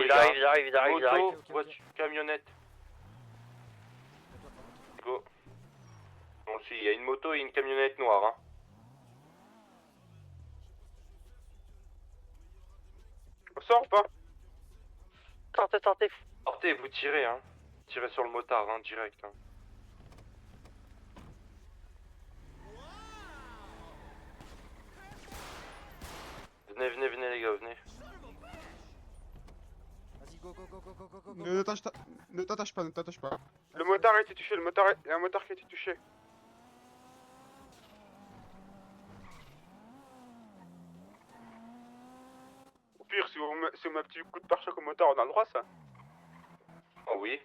il arrive. Moto, voiture, camionnette. Go. On le suit, il y a une moto et une camionnette noire. Hein. On sort ou pas? Sortez. Sortez, vous tirez, hein. Tirez sur le motard, hein, direct. Hein. Venez les gars, venez. Vas-y, go. Ne t'attache pas. Le motard a été touché, il y a un motard qui a été touché. Au pire, si on met un petit coup de pare-choc au motard, on a le droit ça. Oh oui.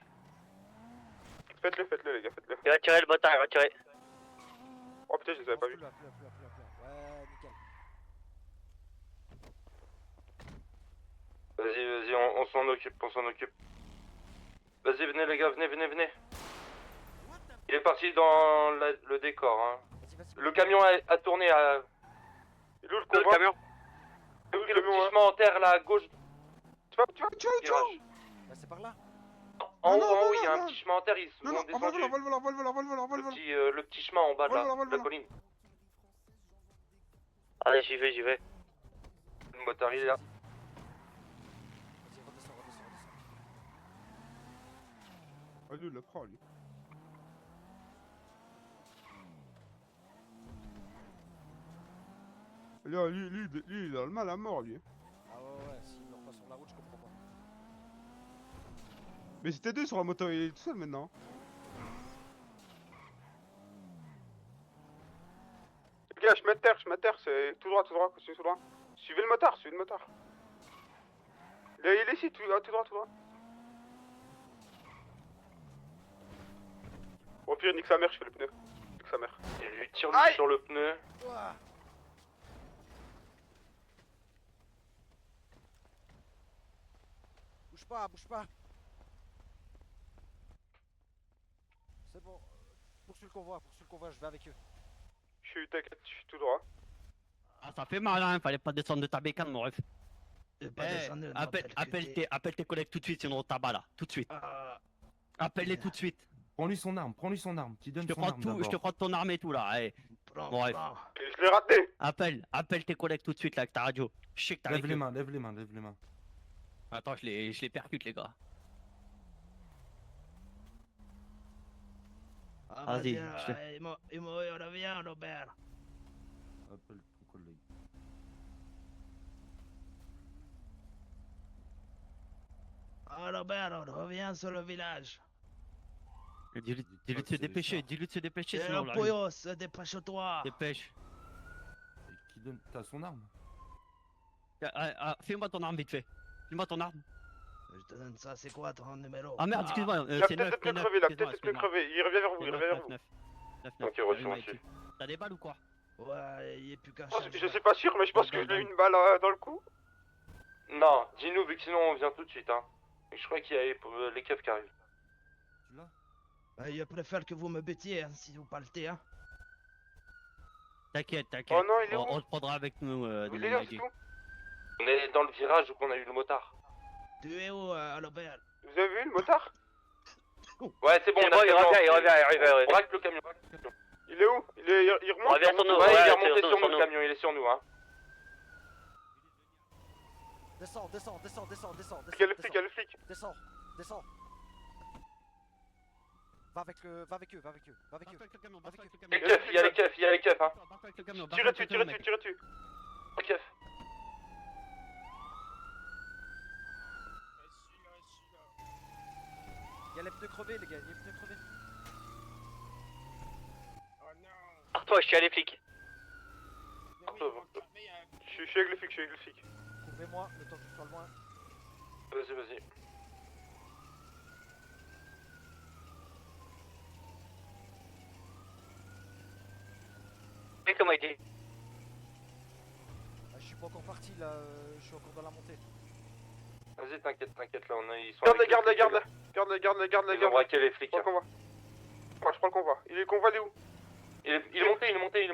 Faites-le les gars, faites-le. Il va tirer le motard, il va tirer. Oh putain, je les avais pas vus. Plus là. Ouais, nickel. Vas-y, on s'en occupe. Vas-y, venez les gars, venez. Il est parti dans le décor, hein. Vas-y. Le camion a tourné à... Il est où le Le convoi? camion. Il est où Le le petit camion? chemin en terre là à gauche. Tu vas Virage. Bah, c'est par là. En Non, haut, il y a non. un petit chemin en terre, ils se Non, sont descendus. Vol. Le petit chemin en bas de Voilà. la colline. Allez, j'y vais. Le motard il est là. Vas-y, redescends. Ah, lui, il le prend, lui. Là, lui, il a le mal à mort, lui. Ah ouais, s'il meurt pas sur la route, je comprends pas. Mais c'était deux sur la moto, il est tout seul maintenant. Les gars, chemin de terre, c'est tout droit, continuez tout droit. Suivez le motard. Il est ici, tout droit. Au pire, nique sa mère, je fais le pneu. Nique sa mère. Il lui tire Aïe. sur le pneu. Ouah. Bouge pas. C'est bon. Poursuis le convoi, je vais avec eux. T'inquiète, je suis tout droit. Ah, ça fait mal, hein, fallait pas descendre de ta bécane, mon ref. Appelle tes collègues tout de suite, sinon on tabac là, tout de suite. Appelle-les tout de suite. Prends-lui son arme, tu donnes Je te son prends arme tout, je te prends ton arme et tout là. Allez. Bon, bref. Et je l'ai raté. Appelle tes collègues tout de suite là avec ta radio. Je sais que t'as Lève les mains. Attends, je les percute les gars. Vas-y. Reviens, Robert. Appelle ton collègue. Robert, reviens sur le village. Dis-lui de se dépêcher, sinon là. Poyos, dépêche-toi. Dépêche. Et qui donne... T'as son arme? Fais-moi ton arme vite fait. Fais-moi ton arme. Je te donne ça, c'est quoi ton numéro? Ah merde, excuse-moi. Il a peut-être le pneu crevé, il revient vers vous, 9. Ok, reçu. T'as des balles ou quoi? Ouais, il est plus qu'un Je suis pas sûr, mais je pense que je l'ai eu une balle dans le cou. Non, dis-nous, vu que sinon on vient tout de suite. Hein. Je crois qu'il y a les keufs qui arrivent. Tu l'as? Je préfère que vous me bêtiez, hein, si vous partez, hein. T'inquiète. Oh non, il est où? On se prendra avec nous. Il est là, c'est tout. On est dans le virage où on a eu le motard. Tu es où, Robert? Vous avez vu le motard? Ouais, c'est bon, Il revient. Braque le camion. Il est où? Il remonte? Reviens sur nous. Ouais, il est Ouais, remonté sur sur nous. nous, le camion, il est sur nous, hein. Descends. Il y a le flic. Descends. Va avec eux. Il y a les keufs, hein. Tirez dessus. Les keufs. Il y a les pneus crevés, les gars, Pars-toi, je suis à les flics. Je suis avec le flic. Couvrez-moi, le temps que je sois loin. Vas-y. Et comment il dit? Je suis pas encore parti là, je suis encore dans la montée. Vas-y, t'inquiète, là, ils sont... Garde-les. Ils ont braqué les flics. Je prends le convoi. Il est le convoi, il est où? Il est monté.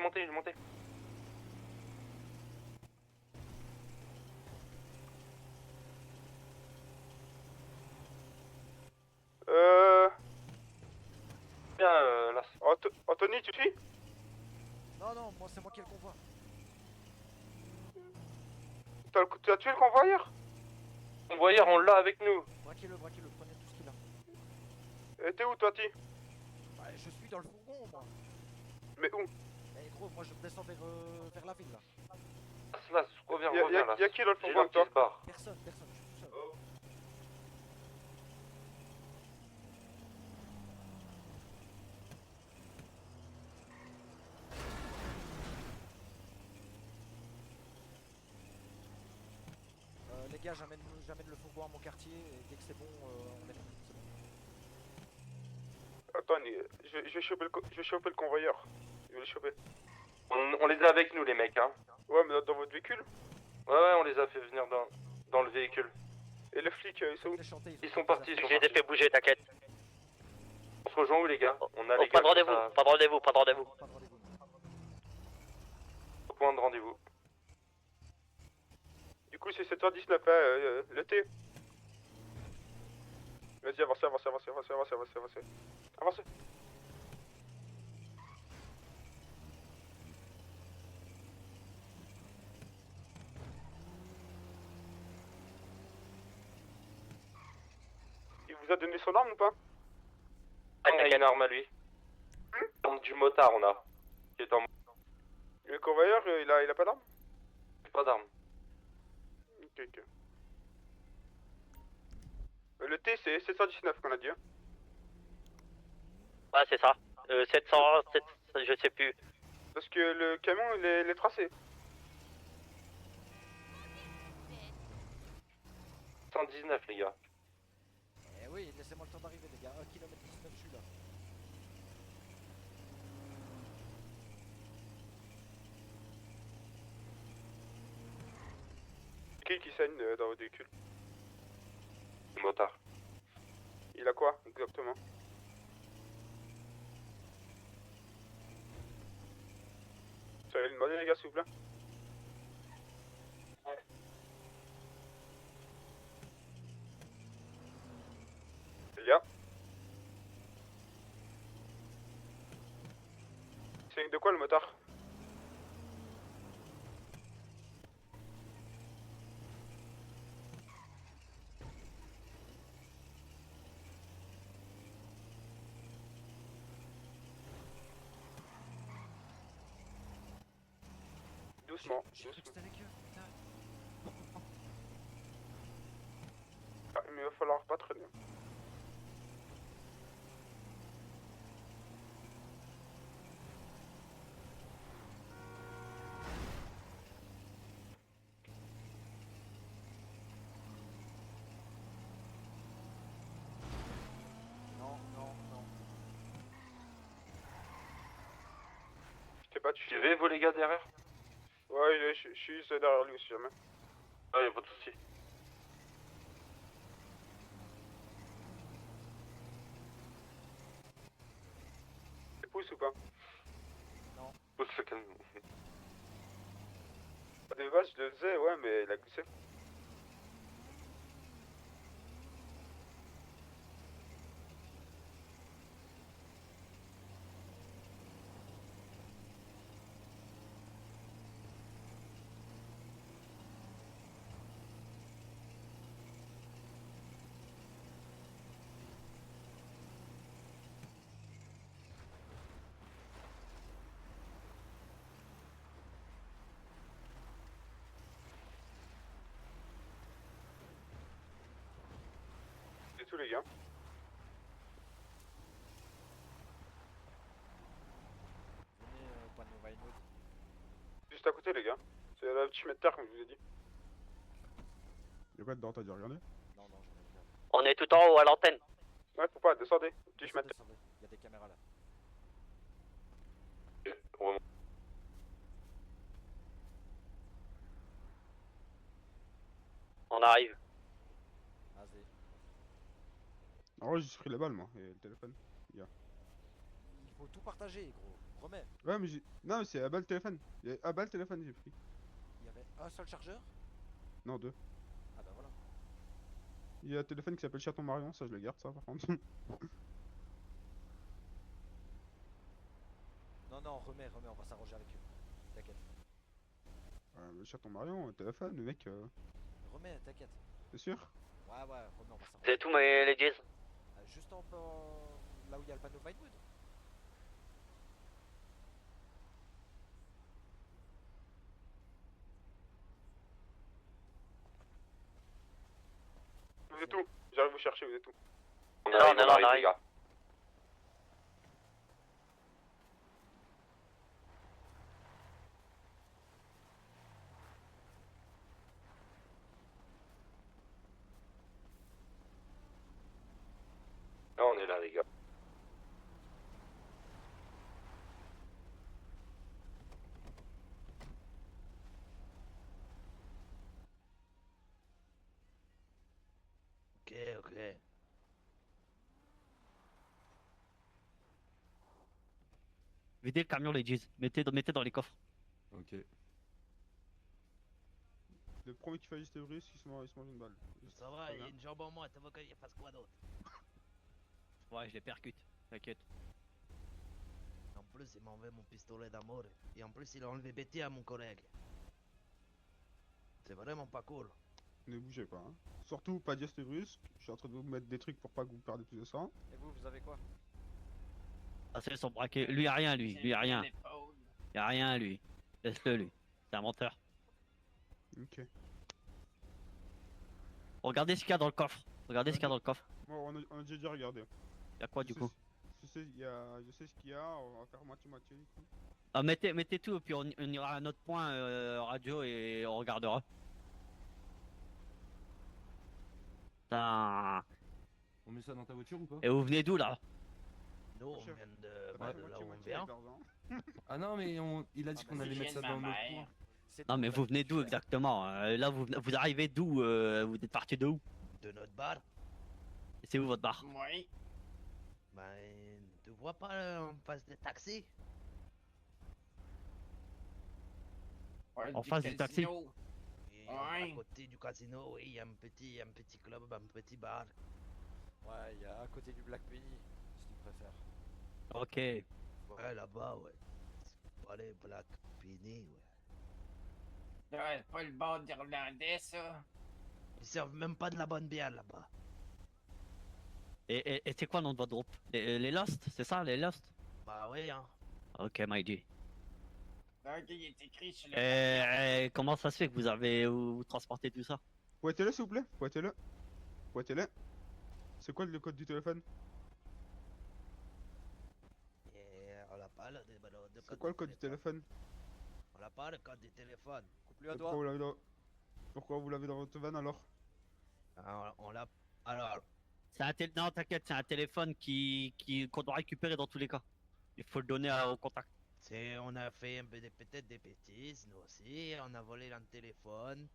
Tony, tu suis? Non, non, moi c'est moi qui ai le convoi. T'as tué le convoyeur? Convoyeur, on l'a avec nous. Braquez-le, prenez tout ce qu'il a. T'es où, toi, Ti? Bah, je suis dans le fourgon, moi. Mais où? Eh gros, moi je descends vers la ville là. Là, reviens, Y'a reviens là. qui dans le J'ai fourgon l'homme avec qui toi? se barre. Personne, je suis tout seul. Les gars, j'amène le fourgon à mon quartier et dès que c'est bon, on est là. C'est bon. Attends, je vais choper le convoyeur. Je vais le choper. On les a avec nous, les mecs, hein. Ouais, mais dans votre véhicule? Ouais, on les a fait venir dans le véhicule. Et le flic, ils sont où? Les chanter, Ils sont partis, ils sont J'ai partis. fait bouger, t'inquiète. On se rejoint où, les gars? On a Oh, les pas gars de comme rendez-vous, ça, pas de rendez-vous, pas de rendez-vous. Pas de rendez-vous. au point de rendez-vous. Du coup, c'est 7h19, le thé. Vas-y, avancez. Avancez. Il vous a donné son arme ou pas? Ah, On a t'inquiète. une arme à lui. Du motard, on a. Qui est en... Le convoyeur, il a pas d'arme? Pas d'arme. Ok. Le T, c'est 719 qu'on a dit. Hein. Ouais, c'est ça. 700, je sais plus. Parce que le camion, il est tracé. 119, les gars. Eh oui, laissez-moi le temps d'arriver les gars. 1 km 19, je suis là. Qui saigne dans votre véhicule? Le motard. Il a quoi exactement? Vous allez le demander les gars s'il vous plaît? Les gars? C'est de quoi le motard? Doucement. J'ai cru que c'était avec eux, putain. Ah, mais il va falloir pas traîner. Non. Je t'ai battu. Tu vais, vous, les gars, derrière? Ouais, je suis juste derrière lui aussi jamais. Ah, y'a pas de soucis. Tu pousses ou pas? Pousse le calme. De base, je le faisais, ouais, mais il a glissé. C'est tout les gars. Venez, point de Nova Inwood. Juste à côté les gars. C'est la petite mètre terre comme je vous ai dit. Y'a quoi dedans, t'as dû regarder? Non, j'en ai regardé. On est tout en haut à l'antenne. Ouais, faut pas, descendez. Petit chemin de terre. Descendez, il y a des caméras là. On remonte. On arrive. Vas-y. En vrai, j'ai pris la balle, moi, et le téléphone. Il faut tout partager, gros. Promets. Ouais, mais j'ai. Non, mais c'est à balle téléphone. À balle téléphone, j'ai pris. Il y avait un seul chargeur? Non, deux. Ah bah voilà. Il y a un téléphone qui s'appelle Chaton Marion, ça je le garde, ça par contre. remets, on va s'arranger avec eux. T'inquiète. Monsieur ton Marion, au téléphone, le mec, Remets, t'inquiète. c'est sûr? Ouais, remets, on va s'arranger. C'est tout, mais les Jays. Juste là où il y a le panneau Vinewood. Vous êtes où? J'arrive vous chercher, vous êtes où? On Non, arrive, non, on non, arrive, on les arrive. gars. Là, on est là, les gars. Ok, ok. Videz le camion, les Jays. Mettez dans les coffres. Ok. Le premier qui fait juste brusque, il se mange une balle. Ça va, Très il y a bien. une jambe en moins, tu veux qu'il fasse quoi d'autre? Ouais, je les percute. T'inquiète. En plus, il m'a enlevé mon pistolet d'amour. Et en plus, il a enlevé Betty à mon collègue. C'est vraiment pas cool. Ne bougez pas, hein. Surtout pas geste brusque, je suis en train de vous mettre des trucs pour pas que vous perdez plus de sang. Et vous avez quoi? Ah, c'est son braquet. Lui, y'a rien, lui. Lui, y'a rien. Y'a rien, lui. Laisse-le, lui. C'est un menteur. Ok. Regardez ce qu'il y a dans le coffre. Regardez ce qu'il y a dans le coffre. Bon, on a déjà regardé. Y'a quoi, du coup? Je sais ce qu'il y a, on va faire moitié-moitié du coup. Ah, mettez tout, et puis on ira à un autre point radio et on regardera. Putain. On met ça dans ta voiture ou pas? Et vous venez d'où, là? Nous, on Chef, vient Ça de, va de faire là où on moitié-moitié vient. avec l'argent. Ah non, mais il a dit Ah, qu'on bah, allait c'est mettre ça dans notre coin. C'est Non, tout, mais là, vous venez tu d'où fais. exactement? Là, vous arrivez d'où? Vous êtes parti de où? De notre bar. C'est où votre bar? Oui. Ben, tu vois pas en face des taxis? En face du taxi? Et à côté du casino, oui, il y a un petit club, un petit bar. Ouais, il y a à côté du Black Penny, si tu préfères. Ok. Ouais, là-bas, ouais. C'est pas les Black Penny, ouais. Ouais, pas le bord d'Irlandais, ça. Ils servent même pas de la bonne bière là-bas. Et c'est quoi le nom de votre groupe? Les Lost, c'est ça, les Lost? Bah oui, hein. Ok, my G. Ok, il est écrit sur le. Comment ça se fait que vous transportez tout ça? Pointez-le s'il vous plaît, pointez-le. Pointez-le. C'est quoi le code du téléphone? Et on n'a pas le C'est quoi le code du téléphone? On n'a pas le code du téléphone. Coupe-lui à Pourquoi toi. vous l'avez dans... Pourquoi vous l'avez dans votre van alors? Ah, on l'a. Alors, C'est un Non, t'inquiète, c'est un téléphone qu'on doit récupérer dans tous les cas. Il faut le donner au contact. on a fait peut-être des bêtises, nous aussi. On a volé un téléphone.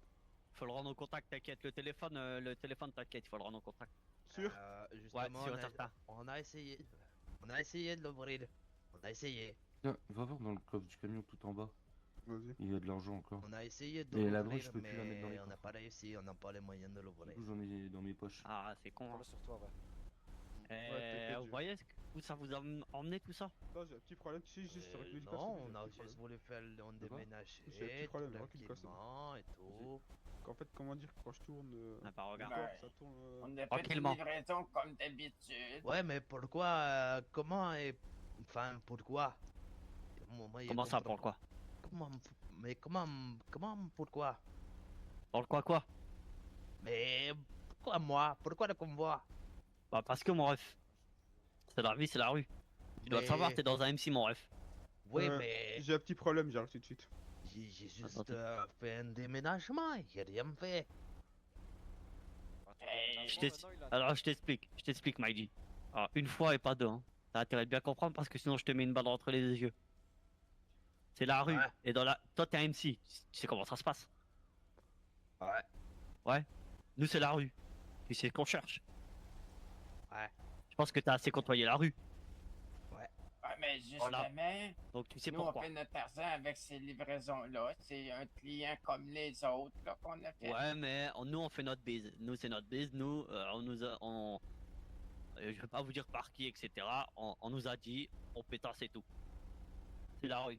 Faut le rendre au contact, t'inquiète. Le téléphone, t'inquiète, il faut le rendre au contact. Sûr? Ouais, Justement, sûr et certain. on a essayé. On a essayé de l'ouvrir. On a essayé. Tiens, va voir dans le coffre du camion tout en bas. Vas-y. Il y a de l'argent encore. On a essayé de Et la l'ouvrir, drogue, je peux plus la mettre dans les mais on n'a coffres. pas réussi. On n'a pas les moyens de Du l'ouvrir. coup, j'en ai dans mes poches. Ah, c'est con. Hein. Prends-le sur toi, ouais. t'inquiète, Vous voyez où ça vous a emmené tout ça? Non, j'ai un petit problème, tu sais, juste sur le Non, on a juste voulu faire on déménager, C'est un petit problème, tout recule pas, ça. tranquillement et tout. En fait, comment dire, quand je tourne, Ah bah regarde. Ouais. ça tourne. On a fait une Tranquillement. livraison comme d'habitude. Ouais, mais pourquoi, comment et, enfin, pourquoi? Moi, je Comment ça, comprends pourquoi? pas. Mais comment, pourquoi? Pourquoi quoi? Mais pourquoi moi? Pourquoi le convoi? Bah parce que mon ref. C'est la vie, c'est la rue. Tu dois le savoir, t'es dans un MC mon ref. Oui, Euh, mais J'ai un petit problème, j'arrive tout de suite. j'ai juste Attends. fait un déménagement, j'ai rien fait. Je t'explique. Alors je t'explique Mikey. Alors une fois et pas deux, hein. T'as intérêt de bien comprendre parce que sinon je te mets une balle entre les yeux. C'est la rue, Ouais. et dans la... Toi t'es un MC, tu sais comment ça se passe. Ouais. Ouais. Nous c'est la rue. Tu sais ce qu'on cherche. Ouais. Je pense que t'as assez côtoyé la rue, Ouais, mais Voilà. justement, donc tu sais nous, on pourquoi. fait notre argent avec ces livraisons-là. C'est un client comme les autres là, qu'on a fait. Ouais mais nous on fait notre bise. Nous c'est notre bise, nous je vais pas vous dire par qui etc. On nous a dit on pétasse et tout. C'est la rue.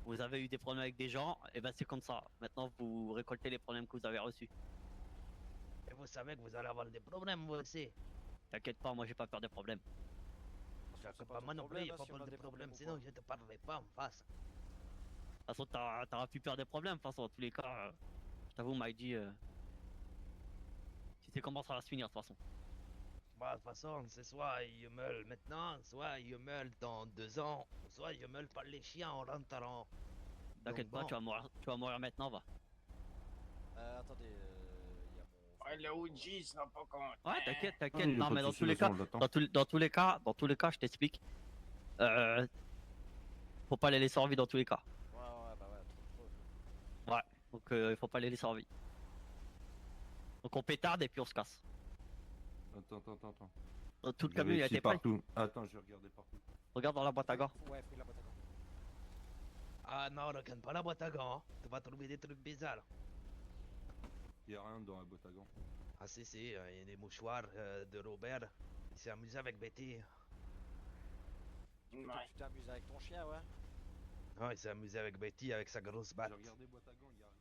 Vous avez eu des problèmes avec des gens, et ben c'est comme ça. Maintenant, vous récoltez les problèmes que vous avez reçus. Et vous savez que vous allez avoir des problèmes, vous aussi. T'inquiète pas, moi j'ai pas peur des problèmes. J'accepte pas pas ton moi non plus, problème, il hein, faut si on pas a de des problèmes, problèmes ou sinon quoi. je te parlerai pas en face. De toute façon, t'auras plus peur des problèmes. De toute façon, dans tous les cas, je t'avoue, Mikey, tu sais comment ça va se finir de toute façon. Bah, de toute façon, c'est soit il meurt maintenant, soit il meurt dans 2 ans, soit il meurt par les chiens en rentrant. T'inquiète pas, bon. tu vas mourir maintenant, va. Attendez, il y a mon... Ouais, le OG sera pas content. Ouais, t'inquiète, Ah, t'inquiète. il y a Non, pas mais de dans souci, tous les vas-y, cas, on l'attend. dans tous les cas, je t'explique. Faut pas les laisser en vie dans tous les cas. Ouais, bah ouais, trop. Ouais, donc il faut pas les laisser en vie. Donc on pétarde et puis on se casse. Attends. Tout le Je camion il a vérifie été prêt. partout. Attends, je vais regarder partout. Regarde dans la boîte à gants. Ouais, fouille la boîte à gants. Ah non, regarde pas la boîte à gants, hein. Tu vas trouver des trucs bizarres. Il y a rien dans la boîte à gants. Ah si, il y a des mouchoirs de Robert. Il s'est amusé avec Betty. Toi, Ouais. tu t'es amusé avec ton chien, ouais. Non, il s'est amusé avec Betty avec sa grosse batte. J'ai regardé boîte à gants, il y a rien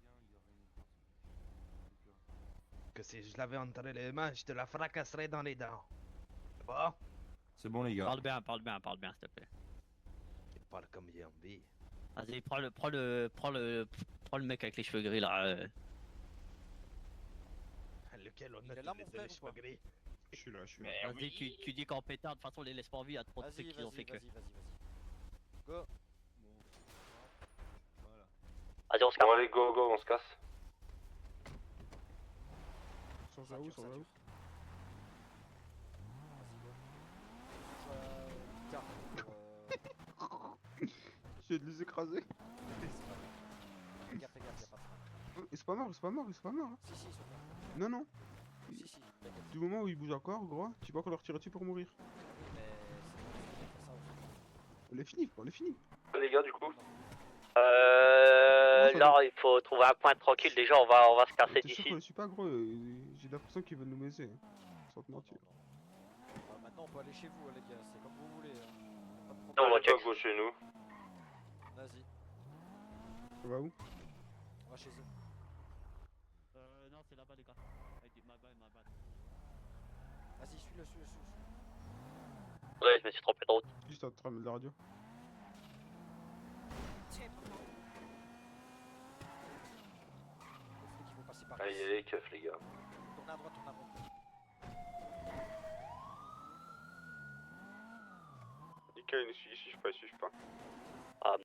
Que si je l'avais entre les mains, je te la fracasserais dans les dents. C'est bon? C'est bon, les gars. Parle bien, s'il te plaît. Il parle comme il a envie. Vas-y, prends le mec avec les cheveux gris là. Lequel on Il a est là, tous mon les frère, les ou cheveux pas gris? Je suis là, je suis là. Mais Vas-y, oui. tu dis qu'en pétard, de toute façon, les laisse pas en vie, il y a trop de trucs Vas-y, qu'ils ont fait que. vas-y. Go. Voilà. Vas-y, on se casse. Bon, allez, go, on se casse. Sans là où, sans là où. Vas-y, go. J'ai de les écraser. Fais gaffe, y'a pas de frein. Il c'est pas mort. Si, ils sont morts. Non. Si, t'inquiète. Du moment où il bouge encore, gros, tu vois qu'on leur tire dessus pour mourir. Mais c'est bon, ça aussi. On les finit, Les gars, du coup. Là, il faut trouver un point tranquille. Déjà, on va se casser T'es sûr d'ici. qu'on les suit pas, gros? J'ai l'impression qu'ils veulent nous baiser. Sans te mentir. Maintenant, on peut aller chez vous, les gars. C'est comme vous voulez. Pas de Non, problème. on va Allez, check. pas go chez nous. Vas-y, Ça va où? on va chez eux. Non, c'est là-bas, les gars. Ma balle. Vas-y, suis-le. Ouais, je me suis trompé de route. Juste en train de mettre la radio. Les flics, ils vont passer par Allez, ici. il y a les keufs, les gars. Tournez à droite. Nickel, ils ne suivent pas.